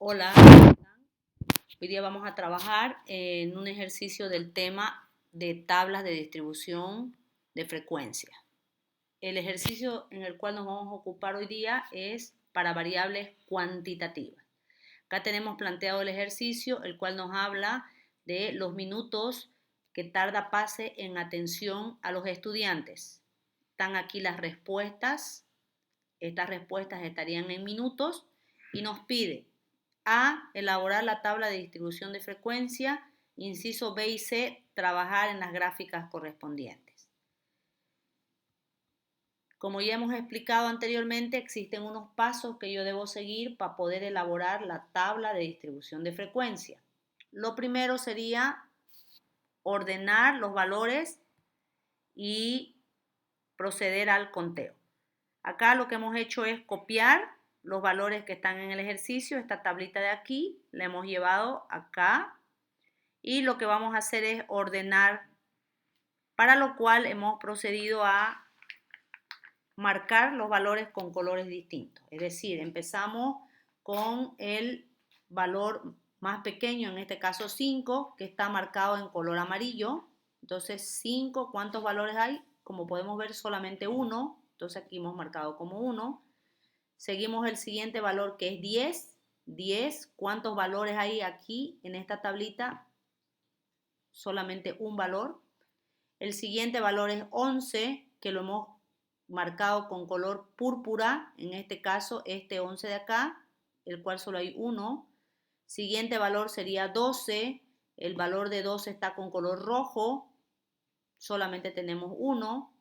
Hola, hoy día vamos a trabajar en un ejercicio del tema de tablas de distribución de frecuencia. El ejercicio en el cual nos vamos a ocupar hoy día es para variables cuantitativas. Acá tenemos planteado el ejercicio, el cual nos habla de los minutos que tarda PASE en atención a los estudiantes. Están aquí las respuestas. Estas respuestas estarían en minutos y nos pide A, elaborar la tabla de distribución de frecuencia, inciso B y C, trabajar en las gráficas correspondientes. Como ya hemos explicado anteriormente, existen unos pasos que yo debo seguir para poder elaborar la tabla de distribución de frecuencia. Lo primero sería ordenar los valores y proceder al conteo. Acá lo que hemos hecho es copiar los valores que están en el ejercicio, esta tablita de aquí, la hemos llevado acá y lo que vamos a hacer es ordenar, para lo cual hemos procedido a marcar los valores con colores distintos. Es decir, empezamos con el valor más pequeño, en este caso 5, que está marcado en color amarillo. Entonces 5, ¿cuántos valores hay? Como podemos ver, solamente uno. Entonces aquí hemos marcado como 1. Seguimos el siguiente valor que es 10. 10, ¿cuántos valores hay aquí en esta tablita? Solamente un valor. El siguiente valor es 11, que lo hemos marcado con color púrpura, en este caso este 11 de acá, el cual solo hay uno. Siguiente valor sería 12, el valor de 12 está con color rojo, solamente tenemos uno.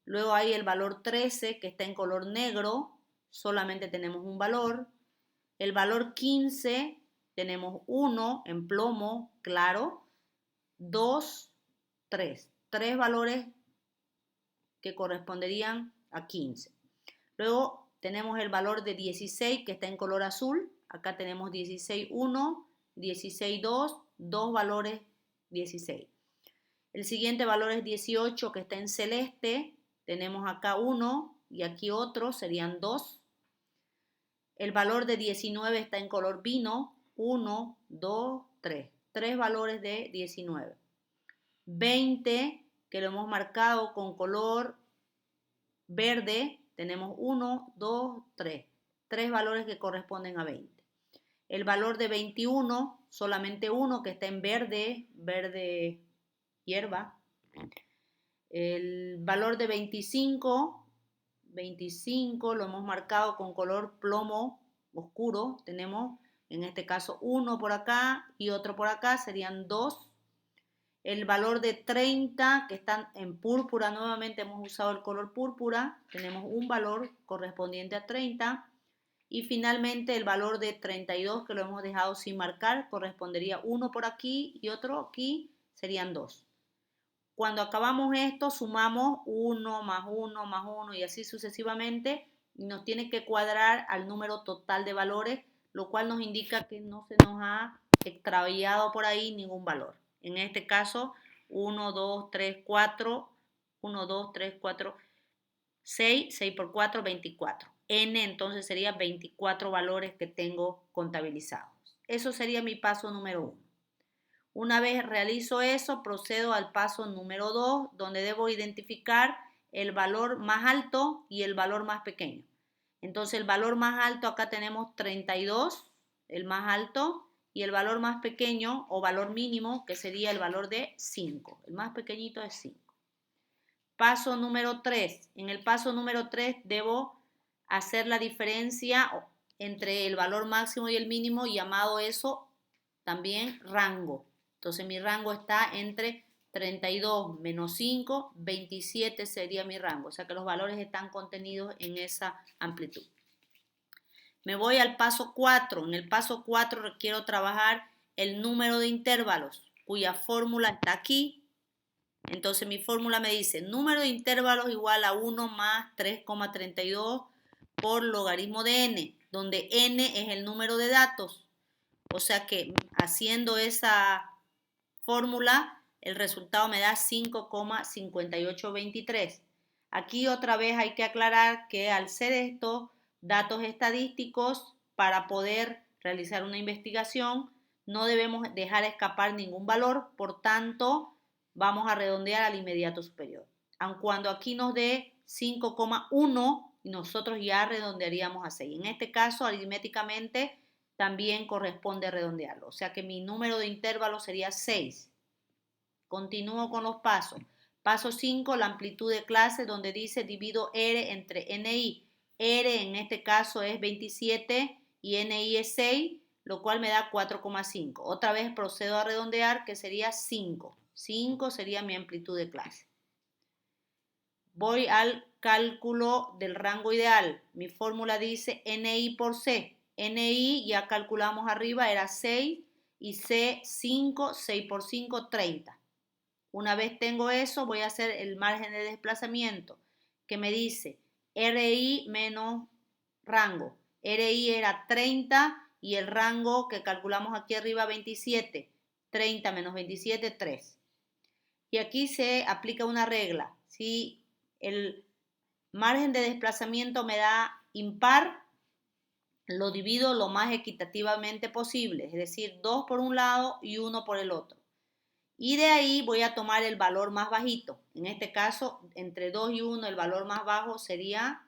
Luego hay el valor 13 que está en color negro, solamente tenemos un valor. El valor 15 tenemos 1 en plomo claro, 2, 3. 3 valores que corresponderían a 15. Luego tenemos el valor de 16 que está en color azul. Acá tenemos 16.1, 16.2, 2 valores 16. El siguiente valor es 18 que está en celeste. Tenemos acá 1 y aquí otro, serían 2. El valor de 19 está en color vino. 1, 2, 3. 3 valores de 19. 20, que lo hemos marcado con color verde, tenemos 1, 2, 3. 3 valores que corresponden a 20. El valor de 21, solamente uno que está en verde, verde hierba. El valor de 25 lo hemos marcado con color plomo oscuro. Tenemos en este caso uno por acá y otro por acá, serían 2. El valor de 30 que están en púrpura, nuevamente hemos usado el color púrpura, tenemos un valor correspondiente a 30. Y finalmente el valor de 32 que lo hemos dejado sin marcar, correspondería uno por aquí y otro aquí, serían 2. Cuando acabamos esto, sumamos 1 más 1 más 1 y así sucesivamente, y nos tiene que cuadrar al número total de valores, lo cual nos indica que no se nos ha extraviado por ahí ningún valor. En este caso, 1, 2, 3, 4, 1, 2, 3, 4, 6, 6 por 4, 24. N entonces sería 24 valores que tengo contabilizados. Eso sería mi paso número 1. Una vez realizo eso, procedo al paso número 2, donde debo identificar el valor más alto y el valor más pequeño. Entonces el valor más alto, acá tenemos 32, el más alto, y el valor más pequeño o valor mínimo, que sería el valor de 5. El más pequeñito es 5. Paso número 3. En el paso número 3 debo hacer la diferencia entre el valor máximo y el mínimo, llamado eso también rango. Entonces mi rango está entre 32 menos 5, 27 sería mi rango. O sea que los valores están contenidos en esa amplitud. Me voy al paso 4. En el paso 4 requiero trabajar el número de intervalos, cuya fórmula está aquí. Entonces mi fórmula me dice número de intervalos igual a 1 más 3,32 por logaritmo de n, donde n es el número de datos. O sea que haciendo esa fórmula, el resultado me da 5,5823. Aquí otra vez hay que aclarar que al ser estos datos estadísticos, para poder realizar una investigación, no debemos dejar escapar ningún valor, por tanto, vamos a redondear al inmediato superior. Aun cuando aquí nos dé 5,1 y nosotros ya redondearíamos a 6. En este caso, aritméticamente, también corresponde redondearlo. O sea que mi número de intervalos sería 6. Continúo con los pasos. Paso 5, la amplitud de clase, donde dice divido R entre NI. R en este caso es 27 y NI es 6, lo cual me da 4,5. Otra vez procedo a redondear, que sería 5. 5 sería mi amplitud de clase. Voy al cálculo del rango ideal. Mi fórmula dice NI por C. NI ya calculamos arriba, era 6 y C 5, 6 por 5, 30. Una vez tengo eso, voy a hacer el margen de desplazamiento, que me dice RI menos rango. RI era 30 y el rango que calculamos aquí arriba 27. 30 menos 27, 3. Y aquí se aplica una regla. Si el margen de desplazamiento me da impar, lo divido lo más equitativamente posible, es decir, 2 por un lado y 1 por el otro. Y de ahí voy a tomar el valor más bajito. En este caso, entre 2 y 1, el valor más bajo sería,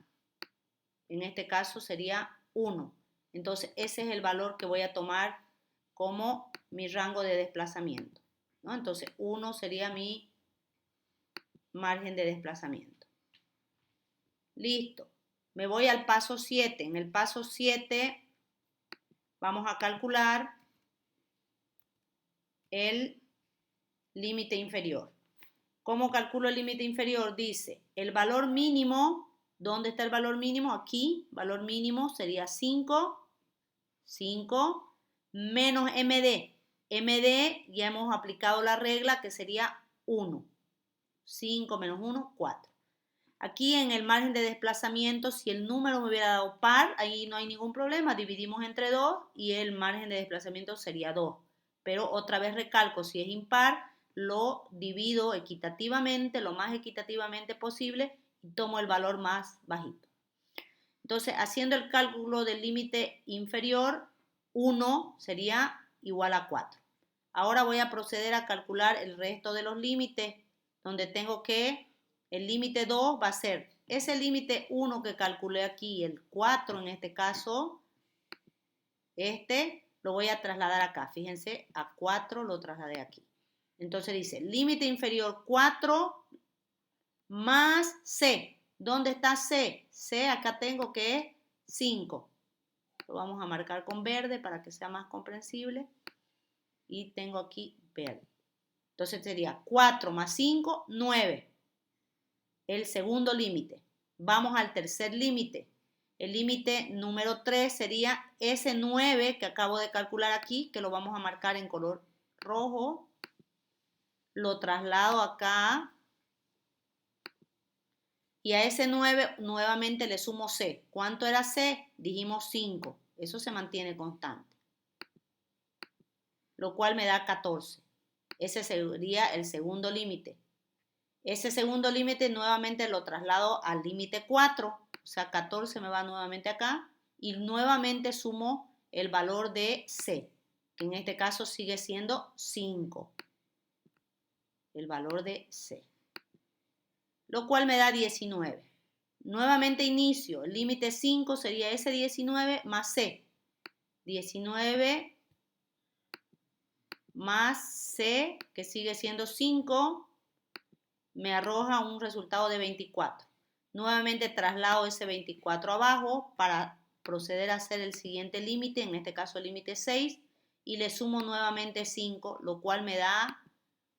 en este caso sería 1. Entonces, ese es el valor que voy a tomar como mi rango de desplazamiento, ¿no? Entonces, 1 sería mi margen de desplazamiento. Listo. Me voy al paso 7. En el paso 7 vamos a calcular el límite inferior. ¿Cómo calculo el límite inferior? Dice, el valor mínimo, ¿dónde está el valor mínimo? Aquí, valor mínimo sería 5, 5, menos MD. MD ya hemos aplicado la regla que sería 1. 5 menos 1, 4. Aquí en el margen de desplazamiento, si el número me hubiera dado par, ahí no hay ningún problema, dividimos entre 2 y el margen de desplazamiento sería 2. Pero otra vez recalco, si es impar, lo divido equitativamente, lo más equitativamente posible y tomo el valor más bajito. Entonces, haciendo el cálculo del límite inferior, 1 sería igual a 4. Ahora voy a proceder a calcular el resto de los límites, donde tengo que el límite 2 va a ser ese límite 1 que calculé aquí, el 4 en este caso, lo voy a trasladar acá. Fíjense, a 4 lo trasladé aquí. Entonces dice, límite inferior 4 más C. ¿Dónde está C? C acá tengo que es 5. Lo vamos a marcar con verde para que sea más comprensible. Y tengo aquí verde. Entonces sería 4 más 5, 9. El segundo límite. Vamos al tercer límite. El límite número 3 sería ese 9 que acabo de calcular aquí, que lo vamos a marcar en color rojo. Lo traslado acá. Y a ese 9 nuevamente le sumo C. ¿Cuánto era C? Dijimos 5. Eso se mantiene constante. Lo cual me da 14. Ese sería el segundo límite. Ese segundo límite nuevamente lo traslado al límite 4, o sea, 14 me va nuevamente acá y nuevamente sumo el valor de C, que en este caso sigue siendo 5, el valor de C, lo cual me da 19. Nuevamente inicio, el límite 5 sería ese 19 más C, 19 más C, que sigue siendo 5, me arroja un resultado de 24. Nuevamente traslado ese 24 abajo para proceder a hacer el siguiente límite, en este caso el límite 6, y le sumo nuevamente 5, lo cual me da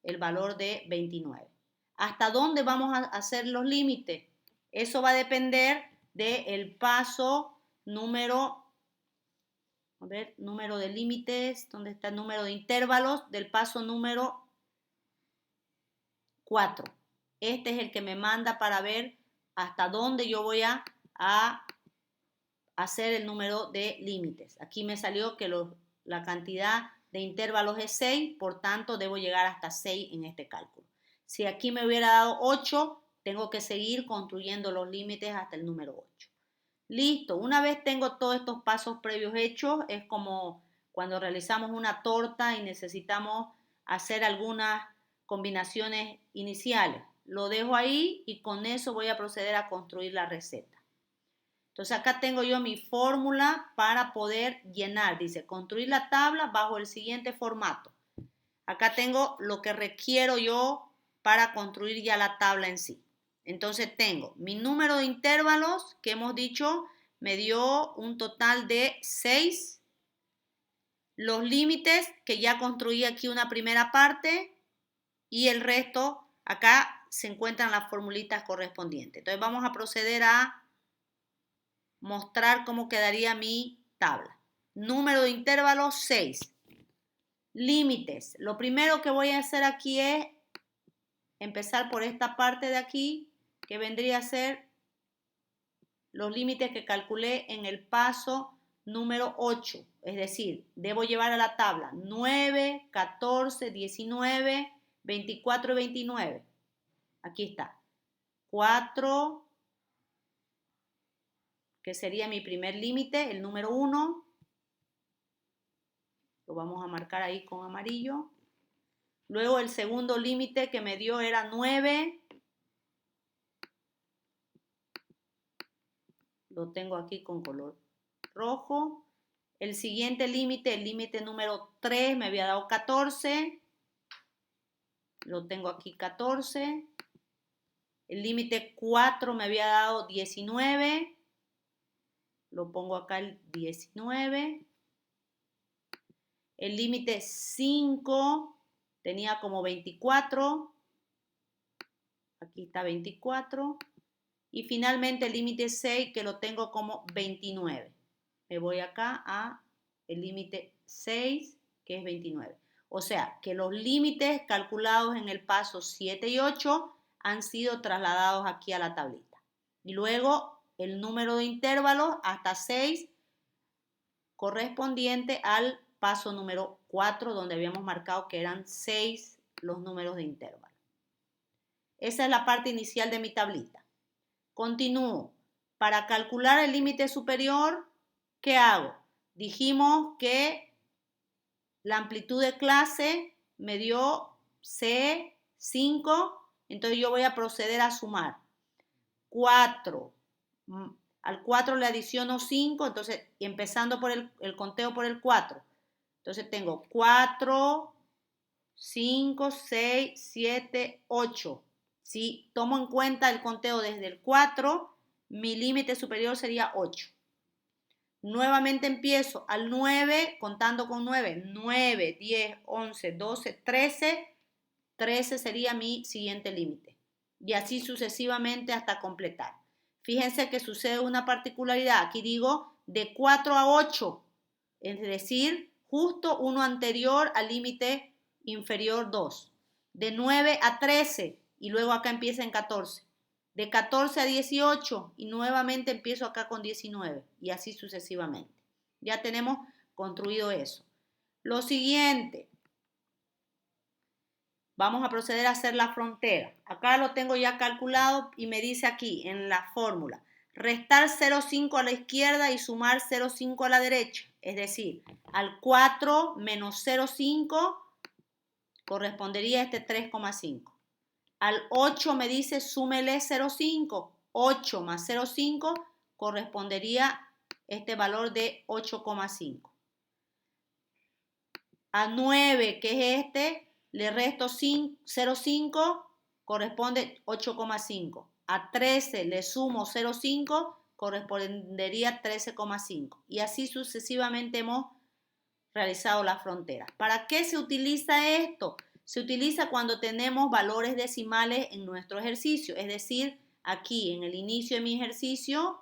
el valor de 29. ¿Hasta dónde vamos a hacer los límites? Eso va a depender del paso número, número de límites, ¿dónde está el número de intervalos? Del paso número 4. Este es el que me manda para ver hasta dónde yo voy a hacer el número de límites. Aquí me salió que la cantidad de intervalos es 6, por tanto debo llegar hasta 6 en este cálculo. Si aquí me hubiera dado 8, tengo que seguir construyendo los límites hasta el número 8. Listo, una vez tengo todos estos pasos previos hechos, es como cuando realizamos una torta y necesitamos hacer algunas combinaciones iniciales. Lo dejo ahí y con eso voy a proceder a construir la receta. Entonces acá tengo yo mi fórmula para poder llenar. Dice, construir la tabla bajo el siguiente formato. Acá tengo lo que requiero yo para construir ya la tabla en sí. Entonces tengo mi número de intervalos que hemos dicho me dio un total de 6. Los límites que ya construí aquí una primera parte y el resto acá se encuentran las formulitas correspondientes. Entonces vamos a proceder a mostrar cómo quedaría mi tabla. Número de intervalos 6. Límites. Lo primero que voy a hacer aquí es empezar por esta parte de aquí, que vendría a ser los límites que calculé en el paso número 8. Es decir, debo llevar a la tabla 9, 14, 19, 24 y 29. Aquí está. 4, que sería mi primer límite, el número 1. Lo vamos a marcar ahí con amarillo. Luego el segundo límite que me dio era 9. Lo tengo aquí con color rojo. El siguiente límite, el límite número 3, me había dado 14. Lo tengo aquí 14. El límite 4 me había dado 19. Lo pongo acá el 19. El límite 5 tenía como 24. Aquí está 24. Y finalmente el límite 6 que lo tengo como 29. Me voy acá a el límite 6 que es 29. O sea que los límites calculados en el paso 7 y 8 han sido trasladados aquí a la tablita. Y luego el número de intervalos hasta 6 correspondiente al paso número 4 donde habíamos marcado que eran 6 los números de intervalo. Esa es la parte inicial de mi tablita. Continúo. Para calcular el límite superior, ¿qué hago? Dijimos que la amplitud de clase me dio C5, entonces yo voy a proceder a sumar 4. Al 4 le adiciono 5, entonces empezando por el conteo por el 4. Entonces tengo 4, 5, 6, 7, 8. Si tomo en cuenta el conteo desde el 4, mi límite superior sería 8. Nuevamente empiezo al 9, contando con 9. 9, 10, 11, 12, 13. 13 sería mi siguiente límite. Y así sucesivamente hasta completar. Fíjense que sucede una particularidad. Aquí digo de 4 a 8. Es decir, justo uno anterior al límite inferior 2. De 9 a 13. Y luego acá empieza en 14. De 14 a 18 y nuevamente empiezo acá con 19 y así sucesivamente. Ya tenemos construido eso. Lo siguiente, vamos a proceder a hacer la frontera. Acá lo tengo ya calculado y me dice aquí en la fórmula, restar 0,5 a la izquierda y sumar 0,5 a la derecha. Es decir, al 4 menos 0,5 correspondería a este 3,5. Al 8 me dice súmele 0,5. 8 más 0,5 correspondería este valor de 8,5. A 9, que es este, le resto 0,5, corresponde 8,5. A 13 le sumo 0,5, correspondería 13,5. Y así sucesivamente hemos realizado la frontera. ¿Para qué se utiliza esto? Se utiliza cuando tenemos valores decimales en nuestro ejercicio. Es decir, aquí en el inicio de mi ejercicio,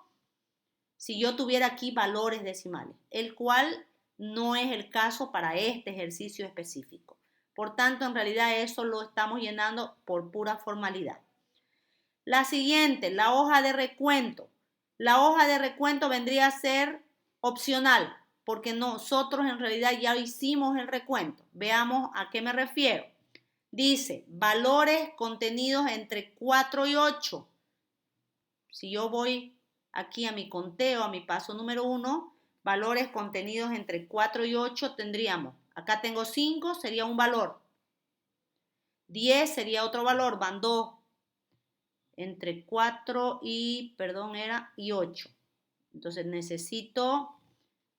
si yo tuviera aquí valores decimales, el cual no es el caso para este ejercicio específico. Por tanto, en realidad eso lo estamos llenando por pura formalidad. La siguiente, la hoja de recuento. La hoja de recuento vendría a ser opcional, porque nosotros en realidad ya hicimos el recuento. Veamos a qué me refiero. Dice, valores contenidos entre 4 y 8. Si yo voy aquí a mi conteo, a mi paso número 1, valores contenidos entre 4 y 8 tendríamos, acá tengo 5, sería un valor. 10 sería otro valor, van 2. Entre 4 y, y 8. Entonces necesito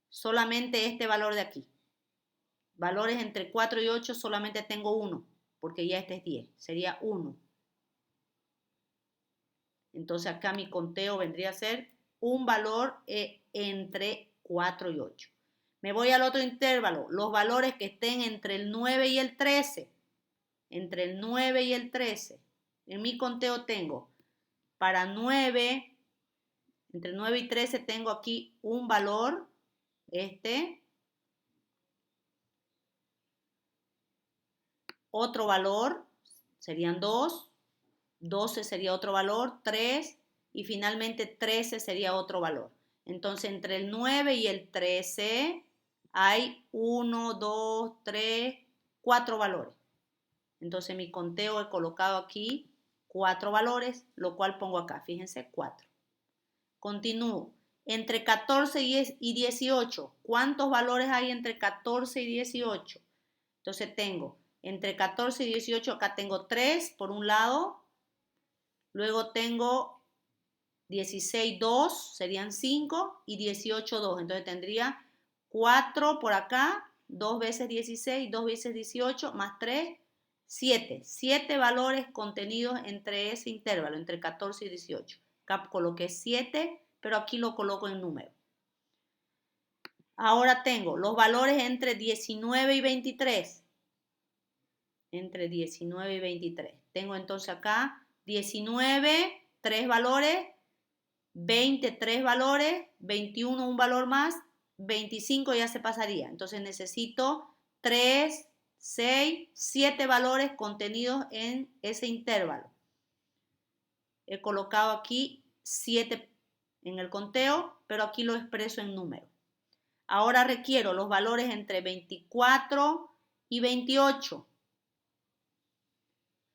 solamente este valor de aquí. Valores entre 4 y 8 solamente tengo 1, porque ya este es 10, sería 1. Entonces acá mi conteo vendría a ser un valor entre 4 y 8. Me voy al otro intervalo, los valores que estén entre el 9 y el 13. Entre el 9 y el 13. En mi conteo tengo para 9, entre 9 y 13 tengo aquí un valor, otro valor, serían 2, 12 sería otro valor, 3 y finalmente 13 sería otro valor. Entonces entre el 9 y el 13 hay 1, 2, 3, 4 valores. Entonces mi conteo he colocado aquí 4 valores, lo cual pongo acá, fíjense, 4. Continúo. Entre 14 y 18, ¿cuántos valores hay entre 14 y 18? Entonces tengo entre 14 y 18, acá tengo 3 por un lado, luego tengo 16, 2, serían 5 y 18, 2. Entonces tendría 4 por acá, 2 veces 16, 2 veces 18, más 3, 7. 7 valores contenidos entre ese intervalo, entre 14 y 18. Acá coloqué 7, pero aquí lo coloco en número. Ahora tengo los valores entre 19 y 23. Entre 19 y 23. Tengo entonces acá 19, 3 valores, 20, 3 valores, 21, un valor más, 25 ya se pasaría. Entonces necesito 3, 6, 7 valores contenidos en ese intervalo. He colocado aquí 7 en el conteo, pero aquí lo expreso en número. Ahora requiero los valores entre 24 y 28.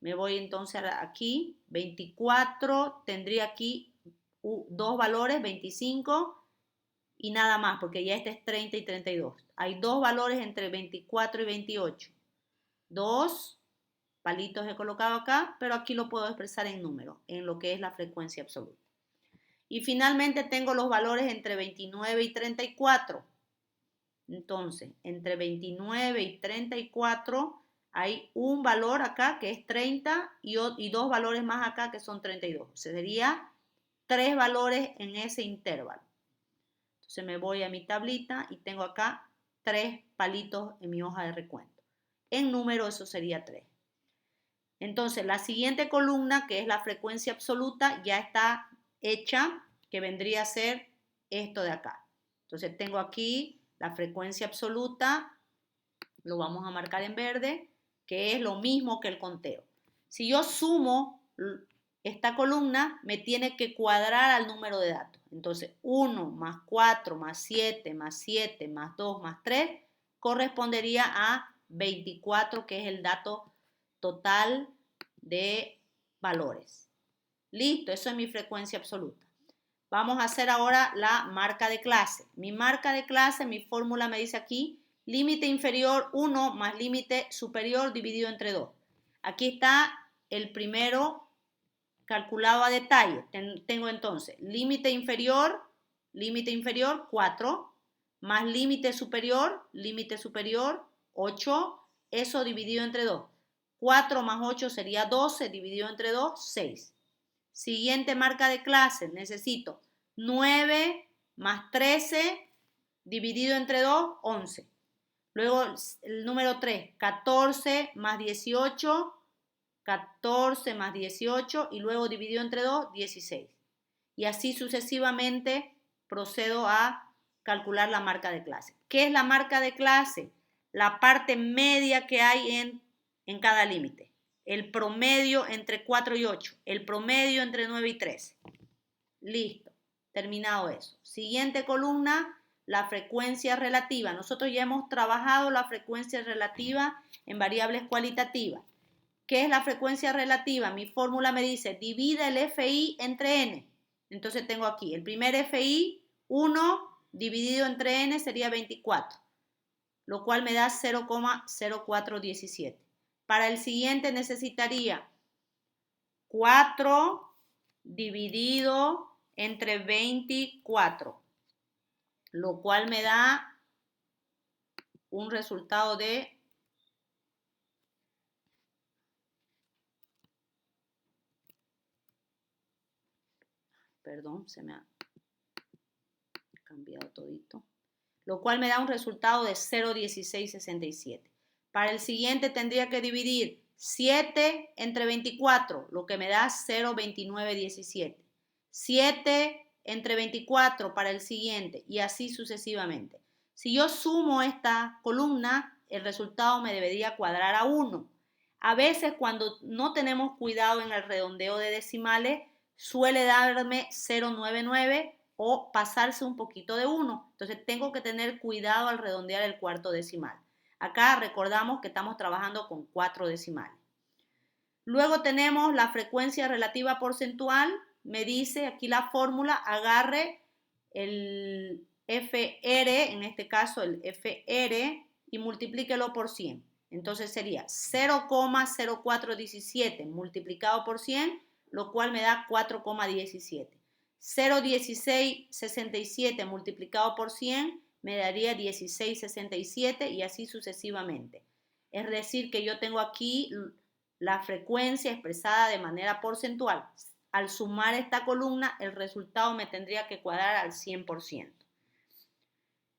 Me voy entonces aquí, 24, tendría aquí dos valores, 25 y nada más, porque ya este es 30 y 32. Hay dos valores entre 24 y 28. Dos palitos he colocado acá, pero aquí lo puedo expresar en número, en lo que es la frecuencia absoluta. Y finalmente tengo los valores entre 29 y 34. Entonces, entre 29 y 34 hay un valor acá que es 30 y dos valores más acá que son 32. O sea, sería 3 valores en ese intervalo. Entonces me voy a mi tablita y tengo acá 3 palitos en mi hoja de recuento. En número eso sería 3. Entonces la siguiente columna, que es la frecuencia absoluta, ya está hecha, que vendría a ser esto de acá. Entonces tengo aquí la frecuencia absoluta, lo vamos a marcar en verde, que es lo mismo que el conteo. Si yo sumo esta columna, me tiene que cuadrar al número de datos. Entonces 1 más 4 más 7 más 7 más 2 más 3 correspondería a 24, que es el dato total de valores. Listo, eso es mi frecuencia absoluta. Vamos a hacer ahora la marca de clase. Mi marca de clase, mi fórmula me dice aquí, límite inferior 1 más límite superior dividido entre 2. Aquí está el primero calculado a detalle. Tengo entonces límite inferior 4, más límite superior 8, eso dividido entre 2. 4 más 8 sería 12, dividido entre 2, 6. Siguiente marca de clase, necesito 9 más 13 dividido entre 2, 11. Luego el número 3, 14 más 18, 14 más 18 y luego dividido entre 2, 16. Y así sucesivamente procedo a calcular la marca de clase. ¿Qué es la marca de clase? La parte media que hay en cada límite. El promedio entre 4 y 8. El promedio entre 9 y 13. Listo. Terminado eso. Siguiente columna, la frecuencia relativa. Nosotros ya hemos trabajado la frecuencia relativa en variables cualitativas. ¿Qué es la frecuencia relativa? Mi fórmula me dice, divide el FI entre N. Entonces tengo aquí el primer FI, 1 dividido entre n sería 24, lo cual me da 0,0417. Para el siguiente necesitaría 4 dividido entre 24, lo cual me da un resultado de perdón, se me ha cambiado todito, lo cual me da un resultado de 0,1667. Para el siguiente tendría que dividir 7 entre 24, lo que me da 0,2917. 7 entre 24 para el siguiente y así sucesivamente. Si yo sumo esta columna, el resultado me debería cuadrar a 1. A veces cuando no tenemos cuidado en el redondeo de decimales, suele darme 0,99 o pasarse un poquito de 1. Entonces tengo que tener cuidado al redondear el cuarto decimal. Acá recordamos que estamos trabajando con 4 decimales. Luego tenemos la frecuencia relativa porcentual. Me dice aquí la fórmula, agarre el FR, en este caso el FR, y multiplíquelo por 100. Entonces sería 0,0417 multiplicado por 100, lo cual me da 4,17. 0,1667 multiplicado por 100 me daría 1667 y así sucesivamente. Es decir, que yo tengo aquí la frecuencia expresada de manera porcentual. Al sumar esta columna, el resultado me tendría que cuadrar al 100%.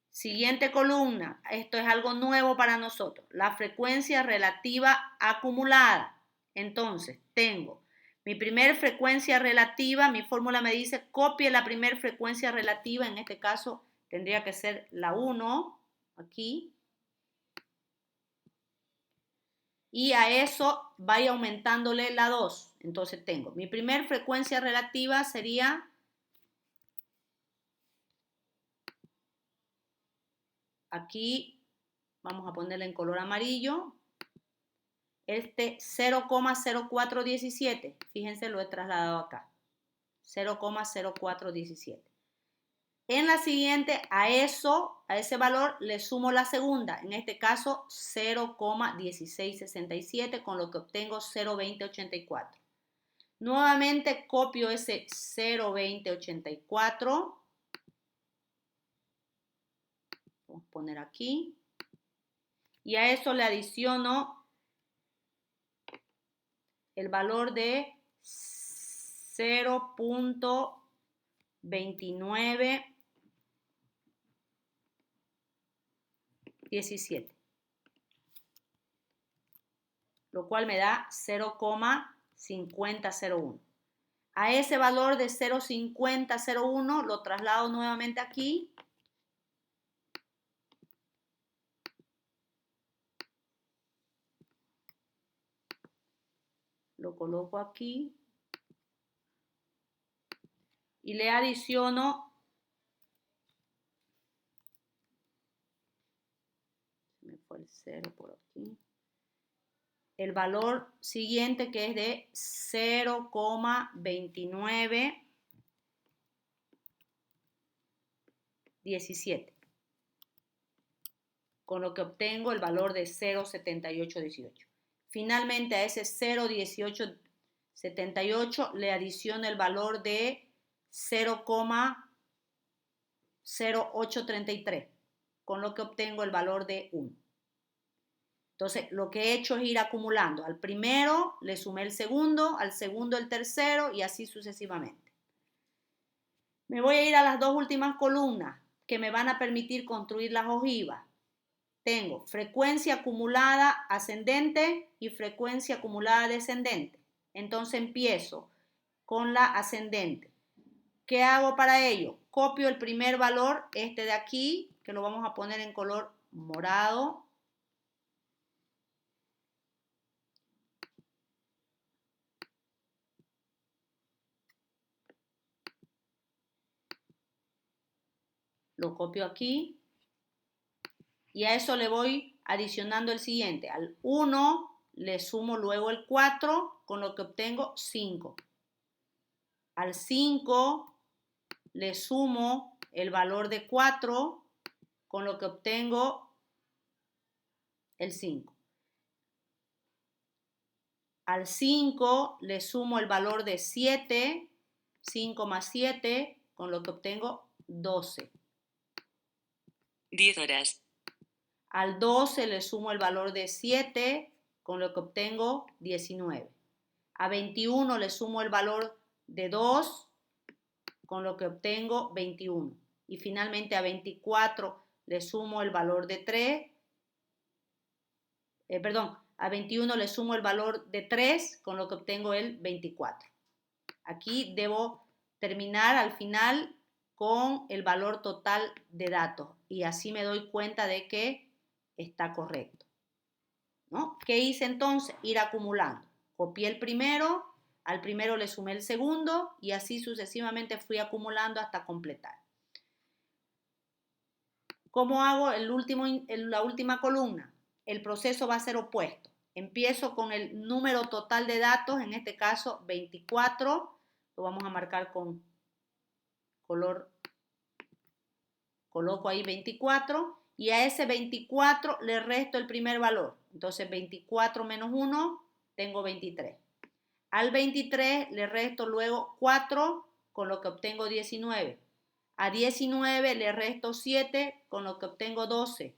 Siguiente columna, esto es algo nuevo para nosotros, la frecuencia relativa acumulada. Entonces, tengo mi primer frecuencia relativa, mi fórmula me dice copie la primer frecuencia relativa, en este caso tendría que ser la 1, aquí. Y a eso vaya aumentándole la 2. Entonces tengo mi primer frecuencia relativa sería aquí, vamos a ponerle en color amarillo, este 0,0417, fíjense, lo he trasladado acá, 0,0417. En la siguiente, a ese valor le sumo la segunda, en este caso 0,1667, con lo que obtengo 0,2084. Nuevamente copio ese 0,2084. Vamos a poner aquí. Y a eso le adiciono el valor de 0,2917, lo cual me da 0,5001. A ese valor de 0,5001 lo traslado nuevamente aquí. Lo coloco aquí. Y le adiciono, se me fue el 0 por aquí, el valor siguiente que es de 0,2917, con lo que obtengo el valor de 0,7818. Finalmente a ese 0,1878 le adiciono el valor de 0,0833, con lo que obtengo el valor de 1. Entonces, lo que he hecho es ir acumulando. Al primero le sumé el segundo, al segundo el tercero y así sucesivamente. Me voy a ir a las dos últimas columnas que me van a permitir construir las ojivas. Tengo frecuencia acumulada ascendente y frecuencia acumulada descendente. Entonces empiezo con la ascendente. ¿Qué hago para ello? Copio el primer valor, este de aquí, que lo vamos a poner en color morado. Lo copio aquí. Y a eso le voy adicionando el siguiente. Al 1 le sumo luego el 4, con lo que obtengo 5. Al 5 le sumo el valor de 4, con lo que obtengo el 5. Al 5 le sumo el valor de 7, 5 más 7, con lo que obtengo 12. 10 horas. Al 12 le sumo el valor de 7, con lo que obtengo 19. A 21 le sumo el valor de 2, con lo que obtengo 21. Y finalmente a 24 le sumo el valor de 3, a 21 le sumo el valor de 3, con lo que obtengo el 24. Aquí debo terminar al final con el valor total de datos y así me doy cuenta de que está correcto, ¿no? ¿Qué hice entonces? Ir acumulando. Copié el primero, al primero le sumé el segundo y así sucesivamente fui acumulando hasta completar. ¿Cómo hago la última columna? El proceso va a ser opuesto. Empiezo con el número total de datos, en este caso 24, lo vamos a marcar con color, coloco ahí 24 y a ese 24 le resto el primer valor. Entonces 24 menos 1, tengo 23. Al 23 le resto luego 4, con lo que obtengo 19. A 19 le resto 7, con lo que obtengo 12.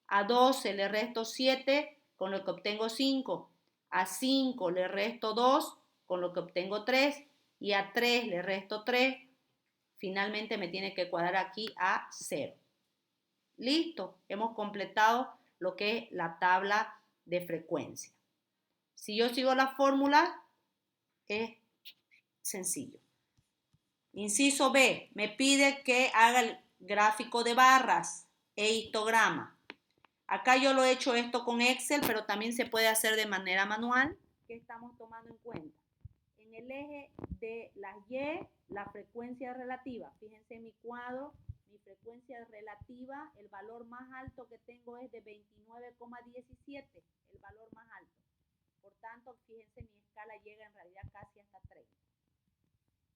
A 12 le resto 7, con lo que obtengo 5. A 5 le resto 2, con lo que obtengo 3. Y a 3 le resto 3. Finalmente me tiene que cuadrar aquí a 0. Listo, hemos completado lo que es la tabla de frecuencia. Si yo sigo la fórmula, es sencillo. Inciso B, me pide que haga el gráfico de barras e histograma. Acá yo lo he hecho esto con Excel, pero también se puede hacer de manera manual. ¿Qué estamos tomando en cuenta? En el eje de las Y, la frecuencia relativa. Fíjense en mi cuadro, mi frecuencia relativa, el valor más alto que tengo es de 29,17, el valor más alto. Por tanto, fíjense, mi escala llega en realidad casi hasta 30.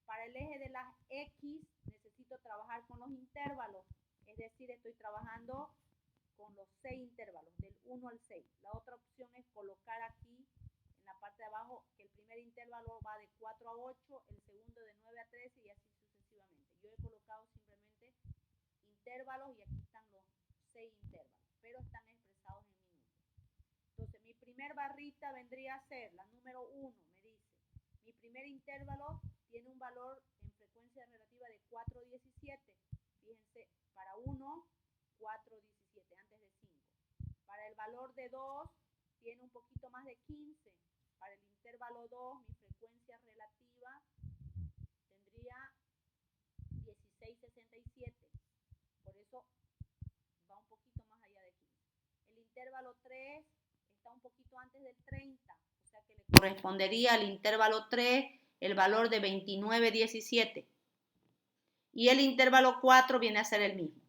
Para el eje de las X necesito trabajar con los intervalos, es decir, estoy trabajando con los 6 intervalos, del 1 al 6. La otra opción es colocar aquí en la parte de abajo que el primer intervalo va de 4 a 8, el segundo de 9 a 13 y así sucesivamente. Yo he colocado simplemente intervalos y aquí están los 6 intervalos, pero están expresados en minutos. Entonces, mi primer barrita vendría a ser la número 1, me dice. Mi primer intervalo tiene un valor en frecuencia relativa de 4,17. Fíjense, para 1, 4,17 antes de 5. Para el valor de 2, tiene un poquito más de 15. Para el intervalo 2, mi frecuencia relativa tendría 16,67. Por eso va un poquito más allá de 15. El intervalo 3 está un poquito antes del 30. O sea que le correspondería al intervalo 3 el valor de 29,17. Y el intervalo 4 viene a ser el mismo.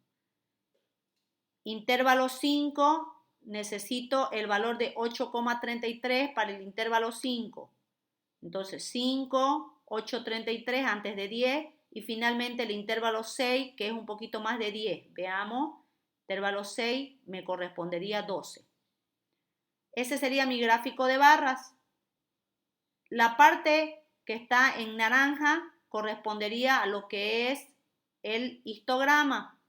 Intervalo 5, necesito el valor de 8,33 para el intervalo 5. Entonces 5, 8,33 antes de 10 y finalmente el intervalo 6, que es un poquito más de 10. Veamos, intervalo 6 me correspondería 12. Ese sería mi gráfico de barras. La parte que está en naranja correspondería a lo que es el histograma.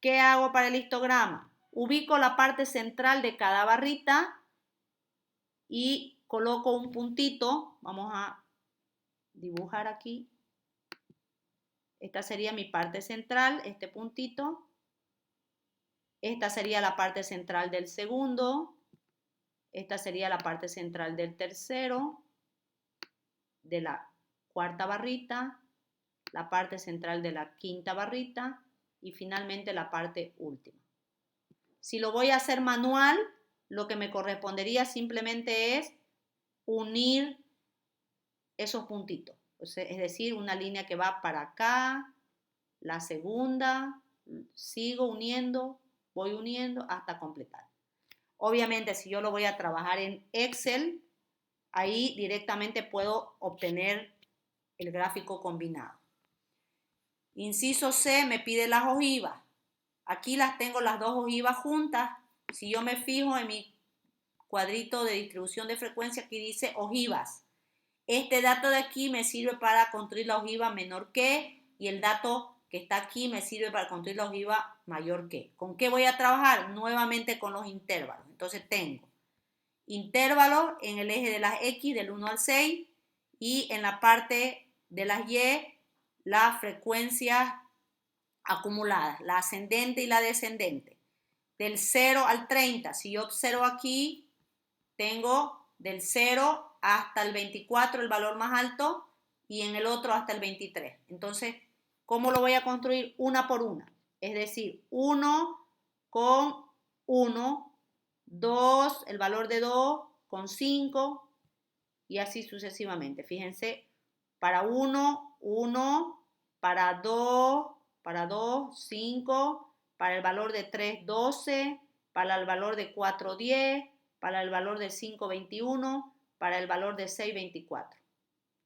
¿Qué hago para el histograma? Ubico la parte central de cada barrita y coloco un puntito. Vamos a dibujar aquí. Esta sería mi parte central, este puntito. Esta sería la parte central del segundo. Esta sería la parte central del tercero, de la cuarta barrita, la parte central de la quinta barrita y finalmente la parte última. Si lo voy a hacer manual, lo que me correspondería simplemente es unir esos puntitos. Es decir, una línea que va para acá, la segunda, sigo uniendo, voy uniendo hasta completar. Obviamente, si yo lo voy a trabajar en Excel, ahí directamente puedo obtener el gráfico combinado. Inciso C me pide las ojivas. Aquí las tengo las dos ojivas juntas. Si yo me fijo en mi cuadrito de distribución de frecuencia, aquí dice ojivas. Este dato de aquí me sirve para construir la ojiva menor que, y el dato que está aquí me sirve para construir la ojiva mayor que. ¿Con qué voy a trabajar? Nuevamente con los intervalos. Entonces tengo intervalos en el eje de las X del 1 al 6 y en la parte de las Y las frecuencias acumuladas, la ascendente y la descendente. Del 0 al 30, si yo observo aquí, tengo del 0 hasta el 24 el valor más alto y en el otro hasta el 23. Entonces, ¿cómo lo voy a construir? Una por una. Es decir, 1 con 1, 2, el valor de 2 con 5 y así sucesivamente. Fíjense, para 1, 1, para 2, 5, para el valor de 3, 12, para el valor de 4, 10, para el valor de 5, 21, para el valor de 6, 24,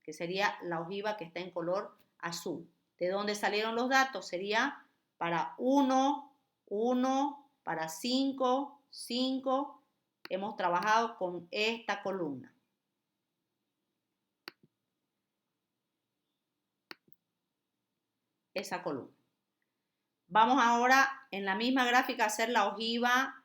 que sería la ojiva que está en color azul. ¿De dónde salieron los datos? Sería para 1, 1, para 5, 5. Hemos trabajado con esta columna. Esa columna. Vamos ahora en la misma gráfica a hacer la ojiva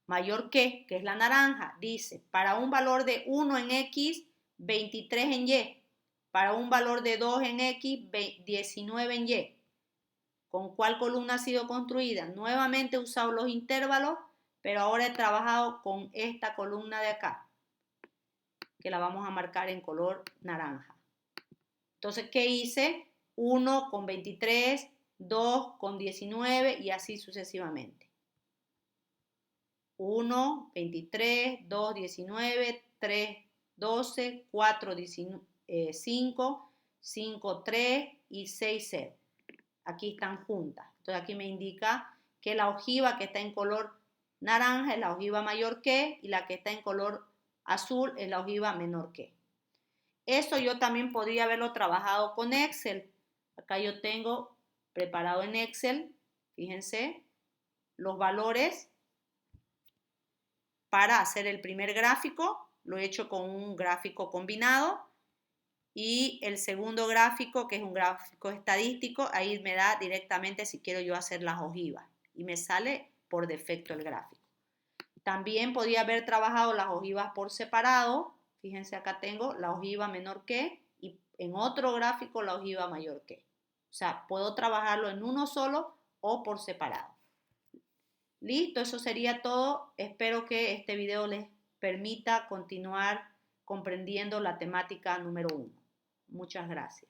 mayor que es la naranja. Dice, para un valor de 1 en X, 23 en Y. Para un valor de 2 en X, 19 en Y. ¿Con cuál columna ha sido construida? Nuevamente he usado los intervalos, pero ahora he trabajado con esta columna de acá, que la vamos a marcar en color naranja. Entonces, ¿qué hice? 1 con 23, 2 con 19 y así sucesivamente. 1, 23, 2, 19, 3, 12, 4, 5, 5, 3 y 6, 0. Aquí están juntas. Entonces aquí me indica que la ojiva que está en color naranja es la ojiva mayor que y la que está en color azul es la ojiva menor que. Eso yo también podría haberlo trabajado con Excel. Acá yo tengo preparado en Excel, fíjense, los valores para hacer el primer gráfico. Lo he hecho con un gráfico combinado. Y el segundo gráfico, que es un gráfico estadístico, ahí me da directamente si quiero yo hacer las ojivas. Y me sale por defecto el gráfico. También podía haber trabajado las ojivas por separado. Fíjense, acá tengo la ojiva menor que y en otro gráfico la ojiva mayor que. O sea, puedo trabajarlo en uno solo o por separado. Listo, eso sería todo. Espero que este video les permita continuar comprendiendo la temática número 1. Muchas gracias.